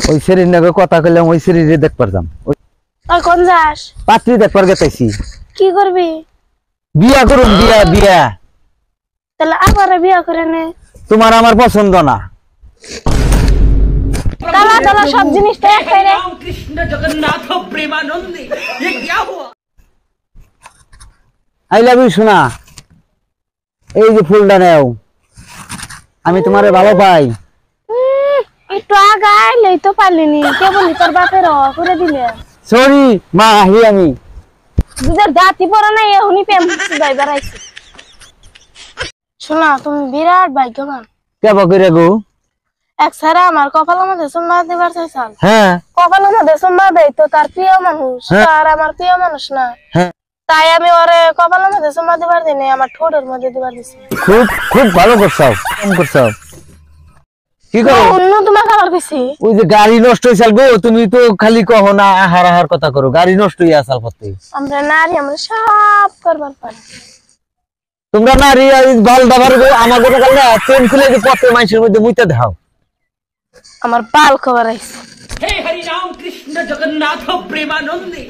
ওই শরীর নাকি কথা কইলাম ওই শরীরে দেখবার যাম। আর কোন যাস? পাত্রী দেখবার গেতাইছি। কি করবি? বিয়া করুন, বিয়া বিয়া। তাহলে আবার বিয়া করে নে। তোমার আমার পছন্দ না। তালা তালা সব জিনিসটা একটাই রে। কৃষ্ণ জগন্নাথ প্রেমানন্দে ये क्या हुआ? আই লাভ ইউ সোনা। এই যে ফুলটা নেও, আমি তোমারে ভালো পাই। একটু আগাইলেই তো পারলিনি, কেবলই তোর বাপের করে দিলে। সরি মা, আহি আমি। দুধের দাঁতি পরে নাই এখনই প্রেম সুদাই বেড়াইছি। শোনা, তুমি বিরাট ভাগ্যবান। কেবা করে গো? এক সারা আমার কপালের মধ্যে সুম্মা দিবার চাইছাল। হ্যাঁ কপালের মধ্যে সুম্মা দেয় তো তার প্রিয় মানুষ, হ্যাঁ। তার আমার প্রিয় মানুষ না। হ্যাঁ, তাই আমি ওরে কপালের মধ্যে সুম্মা দিবার দিনে আমার ঠোঁটের মধ্যে দিবার দিছি। খুব খুব ভালো করছাও, কম করছাও। কি করো? অন্য তোমার খাবার কইছি। ওই যে গাড়ি নষ্ট হইছাল গো, তুমি তো খালি কহো না আহার আহার কথা করো। গাড়ি নষ্ট হইয়া আসাল পথে। আমরা নারী, আমরা সব করবার পারি। তোমরা নারী ভাল দাবার গো, আমাকে কালে ট্রেন খুলে যে পথে মানুষের মধ্যে মুইতে দাও। আমার বাল খবর আইছে। हे हरि राम कृष्ण जगन्नाथ प्रेमानंदे